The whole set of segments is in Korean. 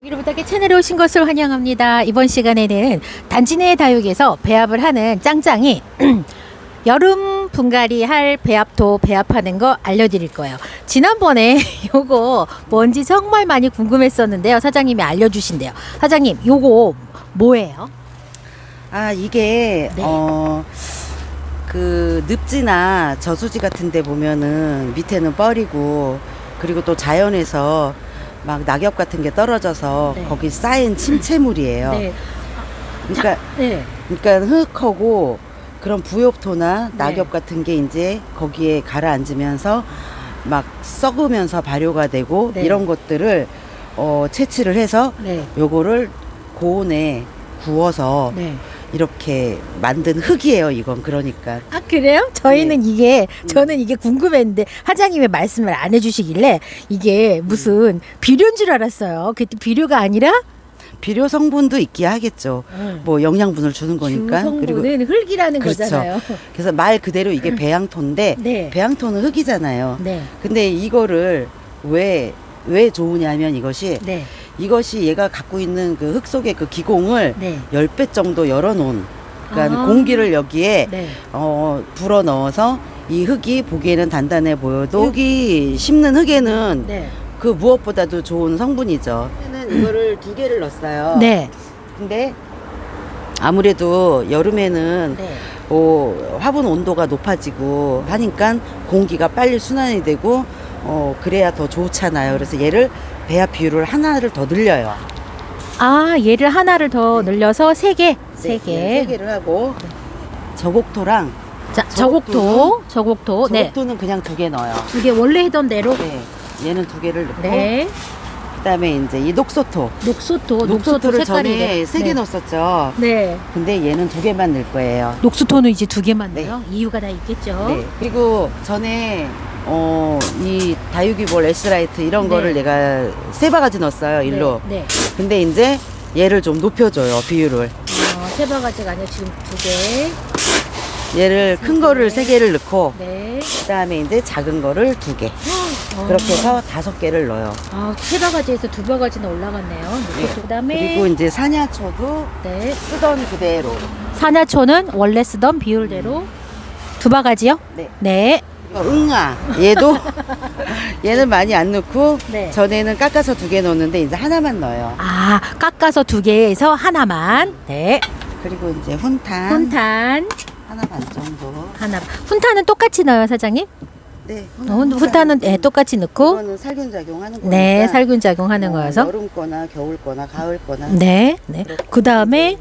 여러분께 채널에 오신 것을 환영합니다. 이번 시간에는 단지 내 다육에서 배합을 하는 짱짱이 여름 분갈이 할 배합토 배합하는 거 알려드릴 거예요. 지난번에 요거 뭔지 정말 많이 궁금했었는데요. 사장님이 알려주신대요. 사장님 요거 뭐예요? 아, 이게 네. 그 늪지나 저수지 같은 데 보면은 밑에는 뻘이고, 그리고 또 자연에서 막 낙엽 같은 게 떨어져서 네. 거기 쌓인 침체물이에요. 네. 그러니까 네. 흙하고 그런 부엽토나 네. 낙엽 같은 게 이제 거기에 가라앉으면서 막 썩으면서 발효가 되고, 네. 이런 것들을 채취를 해서 네. 요거를 고온에 구워서 네. 이렇게 만든 흙이에요, 이건. 그러니까. 아 그래요? 저희는 저는 이게 궁금했는데 사장님의 말씀을 안 해주시길래 이게 무슨 비료인 줄 알았어요. 그때 비료가 아니라 비료 성분도 있기야 하겠죠. 뭐 영양분을 주는 거니까. 주성분은 흙이라는 그렇죠. 거잖아요. 그래서 말 그대로 이게 배양토인데, 네. 배양토는 흙이잖아요. 네. 근데 이거를 왜 좋으냐면 이것이 얘가 갖고 있는 그 흙 속의 그 기공을 네. 10배 정도 열어놓은, 그러니까 아. 공기를 여기에 네. 불어 넣어서 이 흙이 보기에는 단단해 보여도, 흙이 심는 흙에는 네. 그 무엇보다도 좋은 성분이죠. 이거를 2개를 넣었어요. 네. 근데 아무래도 여름에는 네. 화분 온도가 높아지고 하니까 공기가 빨리 순환이 되고 그래야 더 좋잖아요. 그래서 얘를 배합 비율을 하나를 더 늘려요. 아, 얘를 하나를 더 늘려서 3개. 세 개. 3개를 하고, 저곡토랑, 자, 저곡토. 네. 저곡토는 그냥 2개 넣어요. 2개 원래 하던 대로. 네. 얘는 2개를 넣고, 네. 그다음에 이제 이 녹소토. 녹소토를 색깔이 전에 3개 네. 넣었었죠. 네. 근데 얘는 2개만 넣을 거예요. 녹수토는 이제 2개만 네. 넣어요. 이유가 다 있겠죠. 네. 그리고 전에 이 다육이볼 S라이트 이런 네. 거를 내가 3바가지 넣었어요, 일로. 네. 근데 이제 얘를 좀 높여줘요, 비율을. 3바가지가 아니라 지금 2개. 얘를 큰 거를 3개를 넣고, 네. 그다음에 이제 작은 거를 2개. 그렇게 해서 5개를 넣어요. 3바가지에서 2바가지는 올라갔네요. 네. 그다음에 그리고 이제 사냐초도 네. 쓰던 그대로. 사냐초는 원래 쓰던 비율대로 2바가지요? 네. 네. 응아, 얘도 얘는 많이 안 넣고, 네. 전에는 깎아서 2개 넣었는데 이제 하나만 넣어요. 아, 깎아서 2개에서 하나만. 네. 그리고 이제 훈탄 훈탄 하나 반 정도. 하나. 훈탄은 똑같이 넣어요, 사장님? 네. 훈탄은 네, 똑같이 넣고. 이거는 살균 작용하는 거니까. 네, 살균 작용하는 거여서. 여름 거나 겨울 거나 가을 거나. 네. 네. 그다음에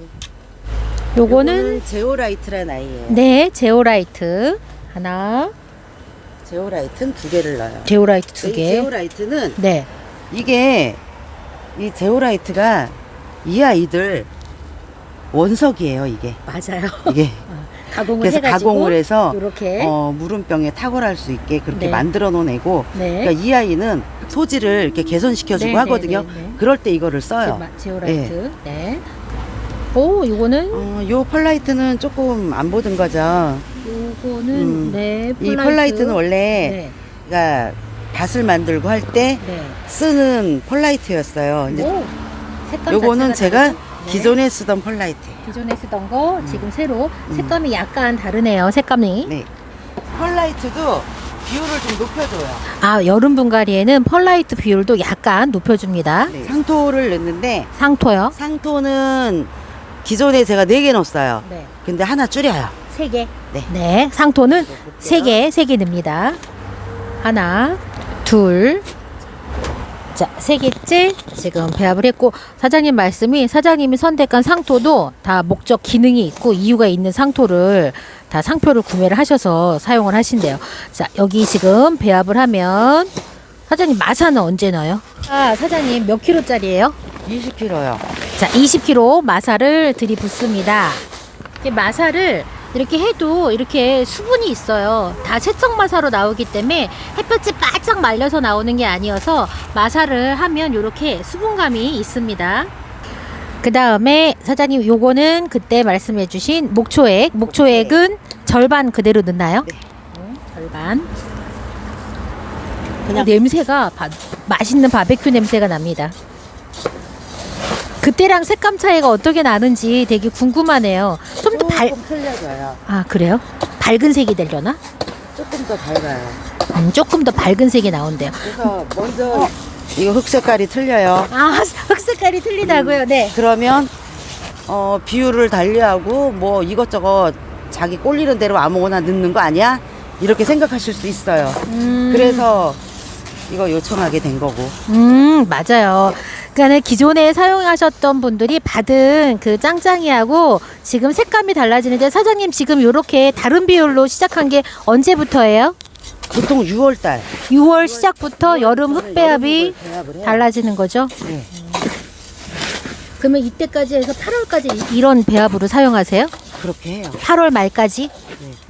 요거는 제오라이트란 아이예요. 네, 제오라이트 하나. 제오라이트는 2개를 넣어요. 제오라이트 이 2개. 제오라이트는 네. 이게 이 제오라이트가 이 아이들 원석이에요, 이게. 맞아요. 이게. 가공을 그래서 해가지고 가공을 해서 이렇게. 물음병에 탁월할 수 있게 그렇게 네. 만들어 놓은 애고, 네. 그러니까 이 아이는 소질을 이렇게 개선시켜주고 네, 하거든요. 네, 네, 네. 그럴 때 이거를 써요. 제오라이트. 네. 오, 이거는 요 펄라이트는 조금 안 보던 거죠. 요거는 네, 이 펄라이트는 원래 네. 그러니까 밭을 만들고 할 때 네. 쓰는 펄라이트였어요. 이제 오, 색감 요거는 자체가 제가 다르죠? 네. 기존에 쓰던 펄라이트. 기존에 쓰던 거 지금 새로 색감이 약간 다르네요. 색감이. 네. 펄라이트도 비율을 좀 높여줘요. 아, 여름 분갈이에는 펄라이트 비율도 약간 높여줍니다. 네. 상토를 넣는데, 상토요. 상토는 기존에 제가 4개 넣었어요. 네. 근데 하나 줄여요. 3개. 네. 네. 상토는 3개 넣습니다. 하나, 둘. 자, 3개째 지금 배합을 했고, 사장님이 선택한 상토도 다 목적 기능이 있고 이유가 있는 상토를 다 상표를 구매를 하셔서 사용을 하신대요. 자, 여기 지금 배합을 하면 사장님 마사는 언제 넣어요? 아, 사장님 몇 킬로짜리예요? 20kg요. 자, 20kg 마사를 들이붓습니다. 이렇게 마사를 이렇게 해도 이렇게 수분이 있어요. 다 세척 마사로 나오기 때문에 햇볕이 바짝 말려서 나오는 게 아니어서 마사를 하면 이렇게 수분감이 있습니다. 그 다음에 사장님 요거는 그때 말씀해주신 목초액은 절반 그대로 넣나요? 네. 절반. 그냥 냄새가 맛있는 바베큐 냄새가 납니다. 그때랑 색감 차이가 어떻게 나는지 되게 궁금하네요. 좀 더 조금 틀려져요. 아, 그래요? 밝은 색이 되려나? 조금 더 밝아요. 조금 더 밝은 색이 나온대요. 그래서 먼저 이거 흙 색깔이 틀려요. 아, 흙 색깔이 틀리다고요? 네. 그러면 비율을 달리하고 뭐 이것저것 자기 꼴리는 대로 아무거나 넣는 거 아니야? 이렇게 생각하실 수 있어요. 그래서 이거 요청하게 된 거고. 맞아요. 그러니까 기존에 사용하셨던 분들이 받은 그 짱짱이하고 지금 색감이 달라지는데 사장님 지금 이렇게 다른 비율로 시작한 게 언제부터예요? 보통 6월 달. 6월 시작부터 여름 흙배합이 배합을 해요. 달라지는 거죠? 네. 그러면 이때까지 해서 8월까지 이런 배합으로 사용하세요? 그렇게 해요. 8월 말까지?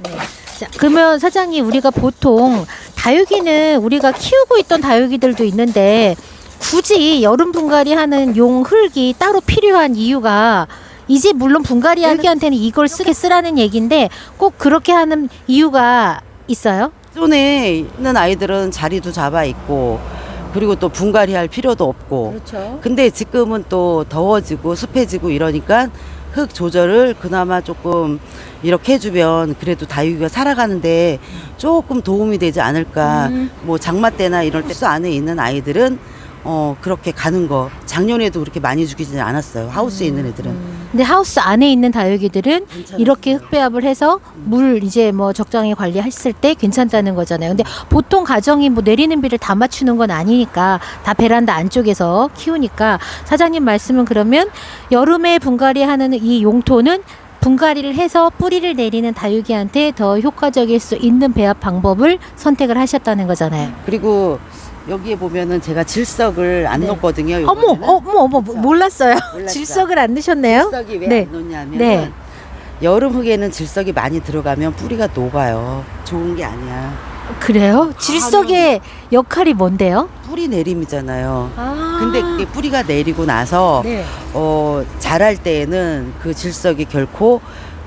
네. 자, 그러면 사장님 우리가 보통 다육이는 우리가 키우고 있던 다육이들도 있는데 굳이 여름 분갈이 하는 용 흙이 따로 필요한 이유가 이제 물론 분갈이 흙이한테는 이걸 쓰라는 얘기인데 꼭 그렇게 하는 이유가 있어요? 기존에 있는 아이들은 자리도 잡아 있고 그리고 또 분갈이 할 필요도 없고 그렇죠. 근데 지금은 또 더워지고 습해지고 이러니까 흙 조절을 그나마 조금 이렇게 해주면 그래도 다육이가 살아가는데 조금 도움이 되지 않을까. 뭐 장마 때나 이럴 때 하우스 안에 있는 아이들은 그렇게 가는 거 작년에도 그렇게 많이 죽이지는 않았어요. 하우스에 있는 애들은. 근데 하우스 안에 있는 다육이들은 괜찮았어요. 이렇게 흙배합을 해서 물 이제 뭐 적당히 관리했을 때 괜찮다는 거잖아요. 근데 보통 가정이 뭐 내리는 비를 다 맞추는 건 아니니까 다 베란다 안쪽에서 키우니까 사장님 말씀은 그러면 여름에 분갈이 하는 이 용토는 분갈이를 해서 뿌리를 내리는 다육이한테 더 효과적일 수 있는 배합 방법을 선택을 하셨다는 거잖아요. 그리고 여기에 보면은 제가 질석을 안 네. 넣었거든요. 어머, 몰랐어요. 몰랐죠. 질석을 안 넣으셨네요. 질석이 왜 네. 안 넣냐면 네. 여름 흙에는 질석이 많이 들어가면 뿌리가 녹아요. 좋은 게 아니야. 그래요? 질석의 역할이 뭔데요? 뿌리 내림이잖아요. 아. 근데 그게 뿌리가 내리고 나서 네. 자랄 때에는 그 질석이 결코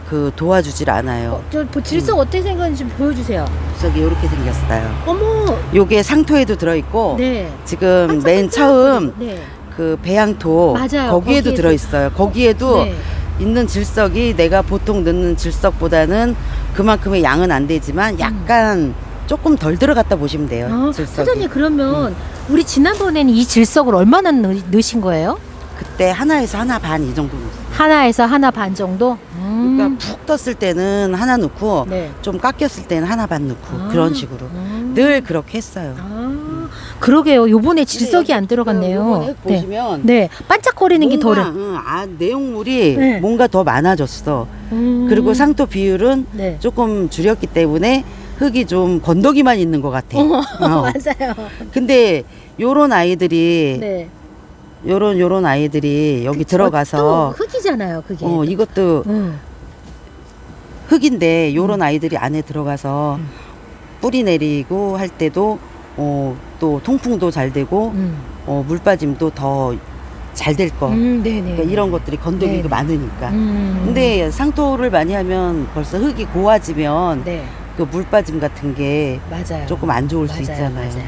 그 도와주질 않아요. 저 질석 어떻게 생겼는지 좀 보여주세요. 질석이 이렇게 생겼어요. 어머. 요게 상토에도 들어있고 네. 지금 맨 처음 네. 그 배양토 맞아요. 거기에도 거기에도. 들어있어요. 거기에도 네. 있는 질석이 내가 보통 넣는 질석보다는 그만큼의 양은 안 되지만 약간 조금 덜 들어갔다 보시면 돼요. 아, 질석이. 사장님 그러면 우리 지난번에는 이 질석을 얼마나 넣으신 거예요? 그때 하나에서 하나 반 이 정도 넣었어요. 하나에서 하나 반 정도? 그러니까 푹 떴을 때는 하나 넣고 네. 좀 깎였을 때는 하나 반 넣고 아. 그런 식으로 늘 그렇게 했어요. 그러게요. 요번에 질석이 안 요번에 들어갔네요. 흙 보시면 네. 반짝거리는 게 덜. 내용물이 네. 뭔가 더 많아졌어. 그리고 상토 비율은 네. 조금 줄였기 때문에 흙이 좀 건더기만 있는 것 같아. 맞아요. 근데 요런 아이들이 네. 요런 아이들이 여기 들어가서 또 흙이잖아요, 그게. 이것도 흙인데 요런 아이들이 안에 들어가서 뿌리 내리고 할 때도 또 통풍도 잘 되고 물 빠짐도 더 잘 될 거. 네네. 그러니까 이런 것들이 건더기가 네네. 많으니까. 근데 근데 상토를 많이 하면 벌써 흙이 고와지면 네. 그 물 빠짐 같은 게 맞아요. 조금 안 좋을 수 맞아요, 있잖아요. 맞아요.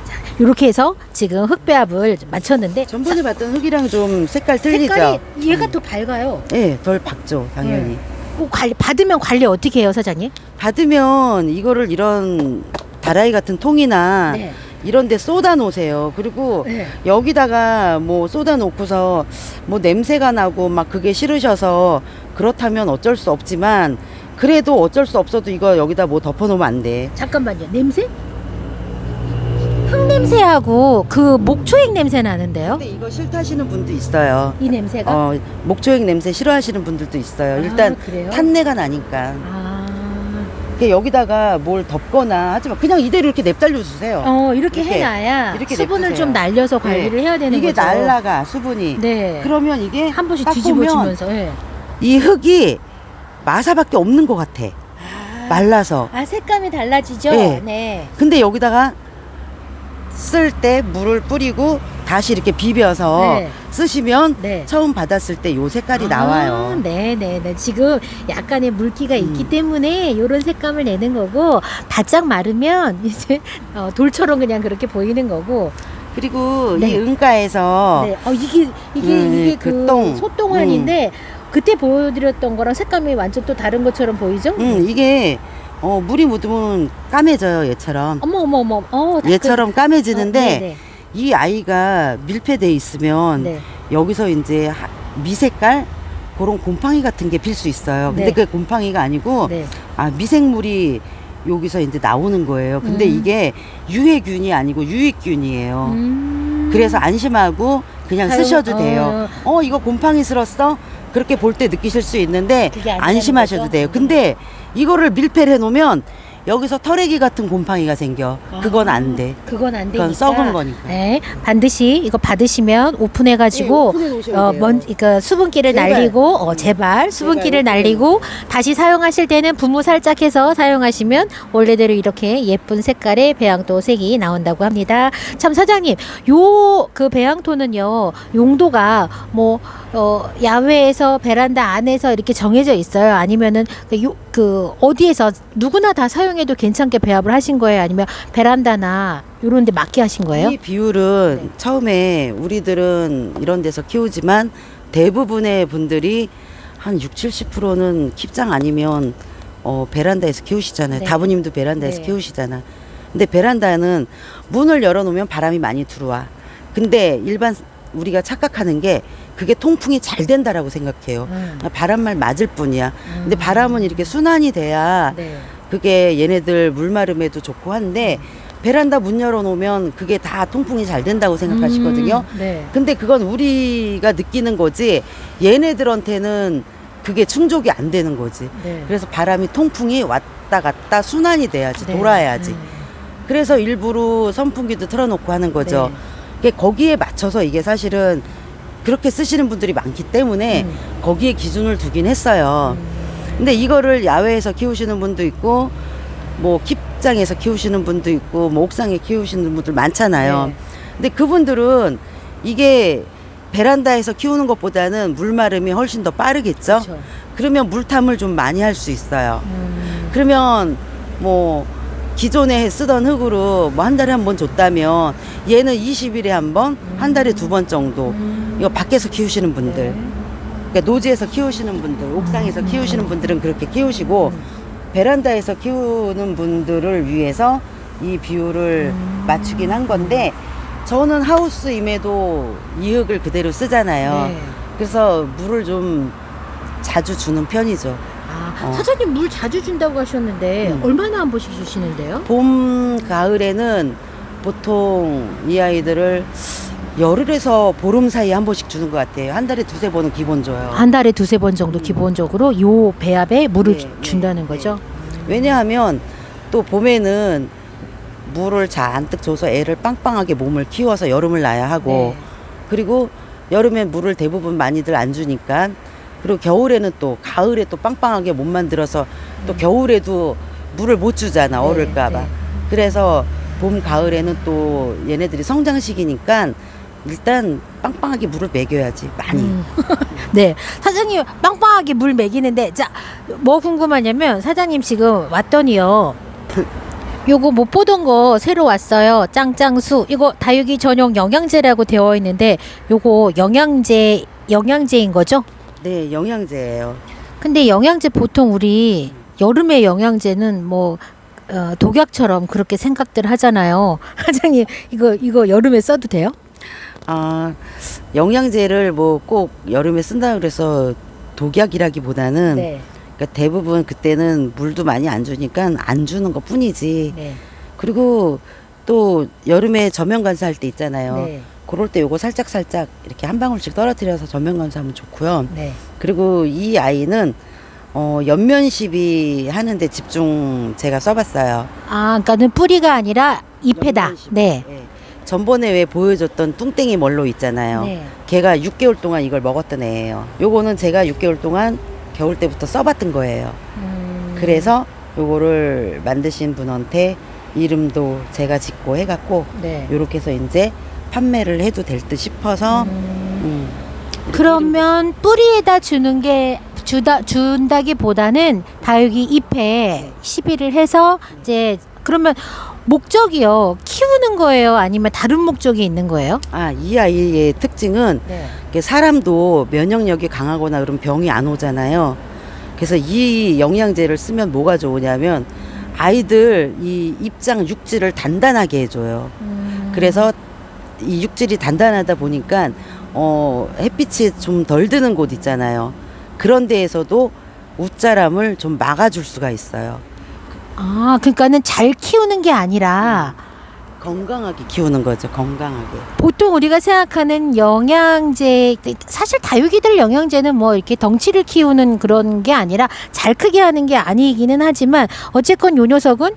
자, 이렇게 해서 지금 흙배합을 맞췄는데 전번에 봤던 흙이랑 좀 색깔 틀리죠? 색깔이 얘가 더 밝아요. 네, 덜 밝죠, 당연히. 받으면 관리 어떻게 해요, 사장님? 받으면 이거를 이런 다라이 같은 통이나 네. 이런 데 쏟아 놓으세요. 그리고 네. 여기다가 뭐 쏟아 놓고서 뭐 냄새가 나고 막 그게 싫으셔서 그렇다면 어쩔 수 없지만 그래도 어쩔 수 없어도 이거 여기다 뭐 덮어 놓으면 안 돼. 잠깐만요. 냄새? 흙 냄새하고 그 목초액 냄새 나는데요? 근데 이거 싫다시는 분도 있어요. 이 냄새가? 목초액 냄새 싫어하시는 분들도 있어요. 일단 그래요? 탄내가 나니까. 아. 여기다가 뭘 덮거나 하지만 그냥 이대로 이렇게 냅달려 주세요. 이렇게 이렇게, 해놔야 이렇게 수분을 냅두세요. 좀 날려서 관리를 해야 되는 이게 거죠. 날라가 수분이. 네. 그러면 이게 한 번씩 딱 보면 뒤집어주면서. 네. 이 흙이 마사밖에 없는 것 같아. 말라서. 색감이 달라지죠? 네. 네. 근데 여기다가 쓸 때 물을 뿌리고 다시 이렇게 비벼서 네. 쓰시면 네. 처음 받았을 때 요 색깔이 나와요. 네네네. 지금 약간의 물기가 있기 때문에 이런 색감을 내는 거고 바짝 마르면 이제 돌처럼 그냥 그렇게 보이는 거고 그리고 네. 이 은가에서 네. 이게 그 똥. 소똥알인데 그때 보여드렸던 거랑 색감이 완전 또 다른 것처럼 보이죠? 이게 물이 묻으면 까매져요, 얘처럼. 어머. 얘처럼 까매지는데 네네. 이 아이가 밀폐돼 있으면 네. 여기서 이제 미색깔 그런 곰팡이 같은 게 필 수 있어요. 근데 네. 그게 곰팡이가 아니고 네. 미생물이 여기서 이제 나오는 거예요. 근데 이게 유해균이 아니고 유익균이에요. 그래서 안심하고 그냥 사용- 쓰셔도 돼요. 이거 곰팡이 쓸었어? 그렇게 볼 때 느끼실 수 있는데 그게 아니라는 안심하셔도 거죠? 돼요. 근데 이거를 밀폐를 해놓으면 여기서 털레기 같은 곰팡이가 생겨. 그건 안 돼. 그건 안 되니까. 그건 썩은 거니까. 네, 반드시 이거 받으시면 오픈해가지고 네, 오픈해 놓으셔야 돼요. 그러니까 수분기를 제발. 날리고 제발 수분기를 오픈해 날리고 다시 사용하실 때는 분무 살짝 해서 사용하시면 원래대로 이렇게 예쁜 색깔의 배양토 색이 나온다고 합니다. 참 사장님, 요 그 배양토는요 용도가 뭐 야외에서 베란다 안에서 이렇게 정해져 있어요? 아니면은 어디에서 누구나 다 사용해도 괜찮게 배합을 하신 거예요? 아니면 베란다나 요런 데 맞게 하신 거예요? 이 비율은 네. 처음에 우리들은 이런 데서 키우지만 대부분의 분들이 한 60-70%는 킵장 아니면 베란다에서 키우시잖아요. 네. 다부님도 베란다에서 네. 키우시잖아. 근데 베란다는 문을 열어놓으면 바람이 많이 들어와. 근데 일반 우리가 착각하는 게 그게 통풍이 잘 된다라고 생각해요. 바람만 맞을 뿐이야. 근데 바람은 이렇게 순환이 돼야 네. 그게 얘네들 물마름에도 좋고 한데 베란다 문 열어놓으면 그게 다 통풍이 잘 된다고 생각하시거든요. 네. 근데 그건 우리가 느끼는 거지 얘네들한테는 그게 충족이 안 되는 거지. 네. 그래서 바람이 통풍이 왔다 갔다 순환이 돼야지 네. 돌아야지. 그래서 일부러 선풍기도 틀어놓고 하는 거죠. 네. 이게 거기에 맞춰서 이게 사실은 그렇게 쓰시는 분들이 많기 때문에 거기에 기준을 두긴 했어요. 근데 이거를 야외에서 키우시는 분도 있고 뭐 킵장에서 키우시는 분도 있고 뭐 옥상에 키우시는 분들 많잖아요. 네. 근데 그분들은 이게 베란다에서 키우는 것보다는 물마름이 훨씬 더 빠르겠죠. 그렇죠. 그러면 물탐을 좀 많이 할 수 있어요. 그러면 뭐 기존에 쓰던 흙으로 뭐 한 달에 한 번 줬다면 얘는 20일에 한 번, 한 달에 2번 정도. 이거 밖에서 키우시는 분들, 그러니까 노지에서 키우시는 분들, 옥상에서 키우시는 분들은 그렇게 키우시고 베란다에서 키우는 분들을 위해서 이 비율을 맞추긴 한 건데 저는 하우스임에도 이 흙을 그대로 쓰잖아요. 네. 그래서 물을 좀 자주 주는 편이죠. 사장님 물 자주 준다고 하셨는데 얼마나 한 번씩 주시는데요? 봄, 가을에는 보통 이 아이들을 열흘에서 보름 사이에 한 번씩 주는 것 같아요. 한 달에 2-3번은 기본 줘요. 한 달에 2-3번 정도 기본적으로 요 배합에 물을 네, 준다는 네, 거죠? 왜냐하면 또 봄에는 물을 잔뜩 줘서 애를 빵빵하게 몸을 키워서 여름을 나야 하고 네. 그리고 여름엔 물을 대부분 많이들 안 주니까 그리고 겨울에는 또 가을에 또 빵빵하게 못 만들어서 또 겨울에도 물을 못 주잖아. 네, 얼을까봐. 네. 그래서 봄 가을에는 또 얘네들이 성장 시기니까 일단 빵빵하게 물을 먹여야지 많이. 네, 사장님 빵빵하게 물 먹이는데 자, 뭐 궁금하냐면 사장님 지금 왔더니요. 요거 못 보던 거 새로 왔어요. 짱짱수. 이거 다육이 전용 영양제라고 되어 있는데 요거 영양제인 거죠? 네, 영양제예요. 근데 영양제 보통 우리 여름에 영양제는 뭐 독약처럼 그렇게 생각들 하잖아요. 사장님 이거 여름에 써도 돼요? 영양제를 뭐 꼭 여름에 쓴다 그래서 독약이라기보다는 네. 그러니까 대부분 그때는 물도 많이 안 주니까 안 주는 것 뿐이지. 네. 그리고 또 여름에 저면 관사할 때 있잖아요. 네. 그럴 때 요거 살짝 이렇게 한 방울씩 떨어뜨려서 저면 관사하면 좋고요. 네. 그리고 이 아이는 옆면 시비 하는데 집중 제가 써봤어요. 그러니까는 뿌리가 아니라 잎에다. 옆면 시비. 네. 예. 전번에 왜 보여줬던 뚱땡이 멀로 있잖아요. 네. 걔가 6개월 동안 이걸 먹었던 애예요. 요거는 제가 6개월 동안 겨울 때부터 써봤던 거예요. 그래서 요거를 만드신 분한테 이름도 제가 짓고 해갖고 네. 요렇게 해서 이제 판매를 해도 될 듯 싶어서 그러면 뿌리에다 주는 게 준다기보다는 다육이 잎에 시비를 해서 이제 그러면 목적이요. 키우는 거예요? 아니면 다른 목적이 있는 거예요? 이 아이의 특징은 네. 이게 사람도 면역력이 강하거나 그러면 병이 안 오잖아요. 그래서 이 영양제를 쓰면 뭐가 좋으냐면 아이들 이 입장 육질을 단단하게 해줘요. 그래서 이 육질이 단단하다 보니까 햇빛이 좀 덜 드는 곳 있잖아요. 그런 데에서도 웃자람을 좀 막아줄 수가 있어요. 그러니까는 잘 키우는 게 아니라 건강하게 키우는 거죠. 건강하게. 보통 우리가 생각하는 영양제, 사실 다육이들 영양제는 뭐 이렇게 덩치를 키우는 그런 게 아니라 잘 크게 하는 게 아니기는 하지만 어쨌건 요 녀석은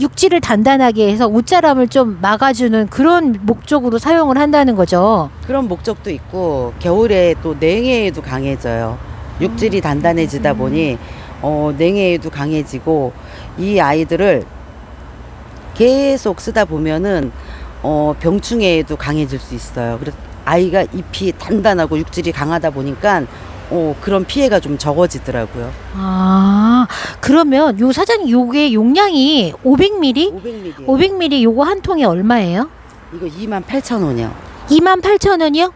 육질을 단단하게 해서 웃자람을 좀 막아주는 그런 목적으로 사용을 한다는 거죠. 그런 목적도 있고 겨울에 또 냉해에도 강해져요. 육질이 단단해지다 보니 냉해에도 강해지고 이 아이들을 계속 쓰다 보면은 병충해에도 강해질 수 있어요. 그래서 아이가 잎이 단단하고 육질이 강하다 보니까 그런 피해가 좀 적어지더라고요. 그러면 요 사장님 요게 용량이 500ml? 500ml 요거 한 통에 얼마예요? 이거 28,000원이요. 28,000원이요?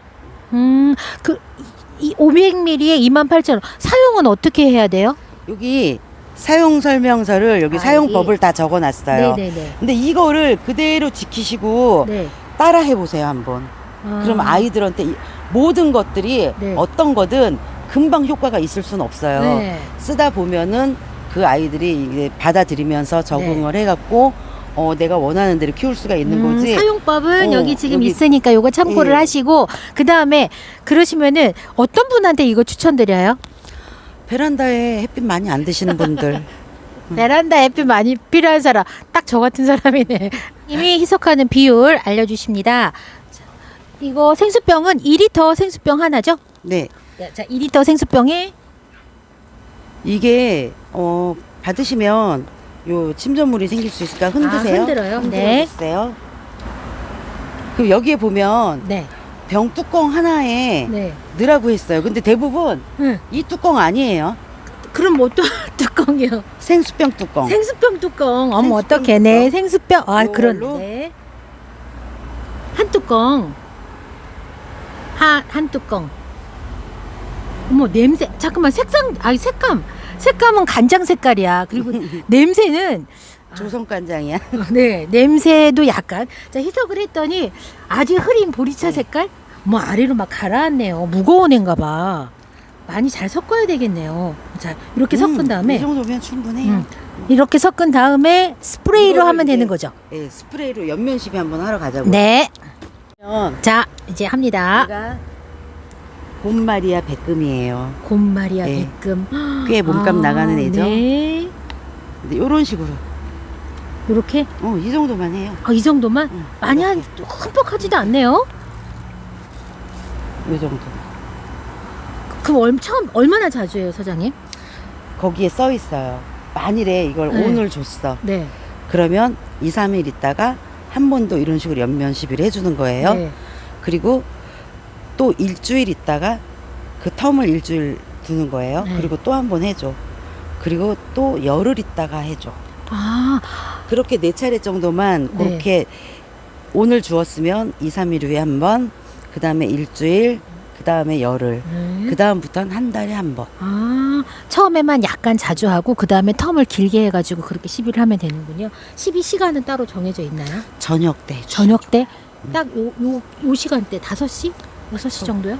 이 500ml에 28,000원. 사용은 어떻게 해야 돼요? 여기 사용 설명서를 여기 사용법을 여기. 다 적어놨어요. 네네네. 근데 이거를 그대로 지키시고 네. 따라 해보세요 한번. 그럼 아이들한테 모든 것들이 네. 어떤 거든 금방 효과가 있을 수는 없어요. 네. 쓰다 보면은 그 아이들이 이게 받아들이면서 적응을 해갖고 내가 원하는 대로 키울 수가 있는 거지. 사용법은 여기 지금 여기. 있으니까 요거 참고를 예. 하시고 그 다음에 그러시면은 어떤 분한테 이거 추천드려요? 베란다에 햇빛 많이 안 드시는 분들. 베란다 햇빛 많이 필요한 사람 딱 저 같은 사람이네. 이미 희석하는 비율 알려주십니다. 자, 이거 생수병은 2리터 생수병 하나죠? 네. 자, 2리터 생수병에 이게 받으시면 요 침전물이 생길 수 있으니까 흔드세요. 흔들어요? 네. 주세요. 그럼 여기에 보면 네. 병 뚜껑 하나에 네. 넣으라고 했어요. 근데 대부분 응. 이 뚜껑 아니에요. 그럼 뭐 또 뚜껑이요? 생수병 뚜껑. 생수병 뚜껑. 어머 생수병 어떡해. 네. 뚜껑. 생수병. 요걸로. 그런데 한 뚜껑. 한 뚜껑. 어머 냄새. 잠깐만 색감은 간장 색깔이야. 그리고 냄새는 조선간장이야. 네, 냄새도 약간. 자, 희석을 했더니 아주 흐린 보리차 색깔? 뭐 아래로 막 가라앉네요. 무거운 애인가 봐. 많이 잘 섞어야 되겠네요. 자, 이렇게 섞은 이 다음에 정도면 충분해요. 이렇게 섞은 다음에 스프레이로 이거를 하면 이제 되는 거죠. 네, 스프레이로 연면 시비 한번 하러 가자고요. 네. 그러면 자, 이제 합니다. 얘가 곰마리아 백금이에요. 곰마리아 네. 백금. 꽤 몸값 나가는 애죠. 네. 근데 이런 식으로 이렇게 이 정도만 해요. 이 정도만 많이 이렇게. 흠뻑하지도 않네요. 이 정도. 그럼 얼마나 자주 해요, 사장님? 거기에 써 있어요. 만일에 이걸 네. 오늘 줬어. 네. 그러면 2, 3일 있다가 한 번 더 이런 식으로 연면 시비를 해주는 거예요. 네. 그리고 또 일주일 있다가 그 텀을 일주일 두는 거예요. 네. 그리고 또 한 번 해줘. 그리고 또 열흘 있다가 해줘. 그렇게 4차례 정도만 네. 그렇게 오늘 주었으면 2, 3일 후에 한 번, 그 다음에 일주일, 그 다음에 열흘, 그 다음부터는 한 달에 한 번. 처음에만 약간 자주 하고 그 다음에 텀을 길게 해가지고 그렇게 시비를 하면 되는군요. 시비 시간은 따로 정해져 있나요? 저녁 때. 저녁 때? 딱 요 시간대 5시? 6시 정도요?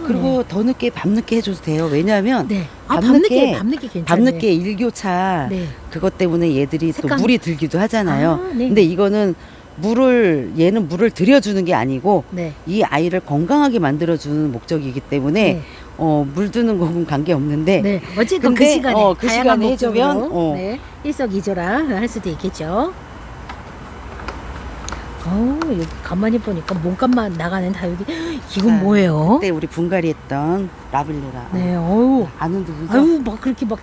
그리고 더 늦게 밤늦게 해줘도 돼요. 왜냐하면 네. 밤늦게 밤늦게 괜찮네. 밤늦게 일교차 네. 그것 때문에 얘들이 색감. 또 물이 들기도 하잖아요. 네. 근데 이거는 얘는 물을 들여주는 게 아니고 네. 이 아이를 건강하게 만들어주는 목적이기 때문에 네. 물 드는 거는 관계없는데 네. 어쨌든 그 근데, 시간에 그 다양한 시간에 목적으로 해주면, 네. 일석이조라 할 수도 있겠죠. 여기 가만히 보니까 몸값만 나가는 다육이 이건 자, 뭐예요? 그때 우리 분갈이 했던 라빌레라. 네, 어우, 안 흔들리죠? 아유, 막 그렇게 막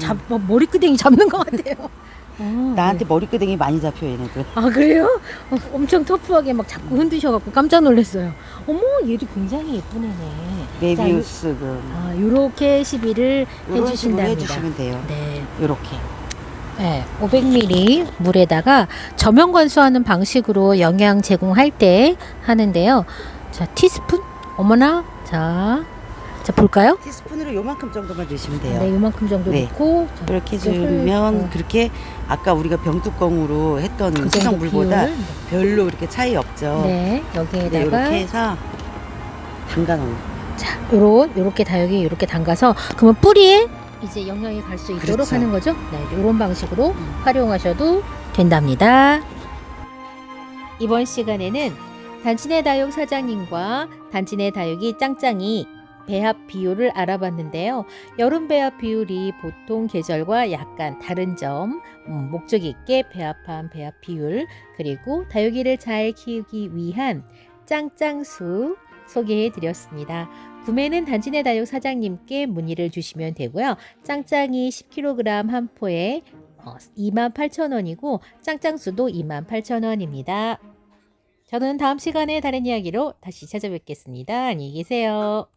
머리끄댕이 잡는 것 같아요. 나한테 네. 머리끄댕이 많이 잡혀 얘네들. 그래요? 엄청 터프하게 막 자꾸 흔드셔갖고 깜짝 놀랐어요. 어머, 얘도 굉장히 예쁜 애네. 메비우스금. 요렇게 시비를 이런 식으로 해주신답니다. 해주시면 돼요. 네. 요렇게. 네, 500ml 물에다가 저면 관수하는 방식으로 영양 제공할 때 하는데요. 자, 티스푼? 어머나. 자 볼까요? 티스푼으로 요만큼 정도만 넣으시면 돼요. 네, 요만큼 정도 네. 넣고 자, 그렇게 이제 해주면 그렇게 아까 우리가 병뚜껑으로 했던 그 정도 수성물보다 비율. 별로 이렇게 차이 없죠. 네, 네, 여기에다가 이렇게 해서 담가 놓는 자, 요렇게 다육이 요렇게 담가서 그러면 뿌리에 이제 영양이 갈 수 있도록 그렇죠. 하는 거죠. 네, 요런 방식으로 활용하셔도 된답니다. 이번 시간에는 단친의 다육 사장님과 단친의 다육이 짱짱이 배합 비율을 알아봤는데요. 여름 배합 비율이 보통 계절과 약간 다른 점, 목적 있게 배합한 배합 비율, 그리고 다육이를 잘 키우기 위한 짱짱수 소개해 드렸습니다. 구매는 단친의 다육 사장님께 문의를 주시면 되고요. 짱짱이 10kg 한 포에 28,000원이고 짱짱수도 28,000원입니다. 저는 다음 시간에 다른 이야기로 다시 찾아뵙겠습니다. 안녕히 계세요.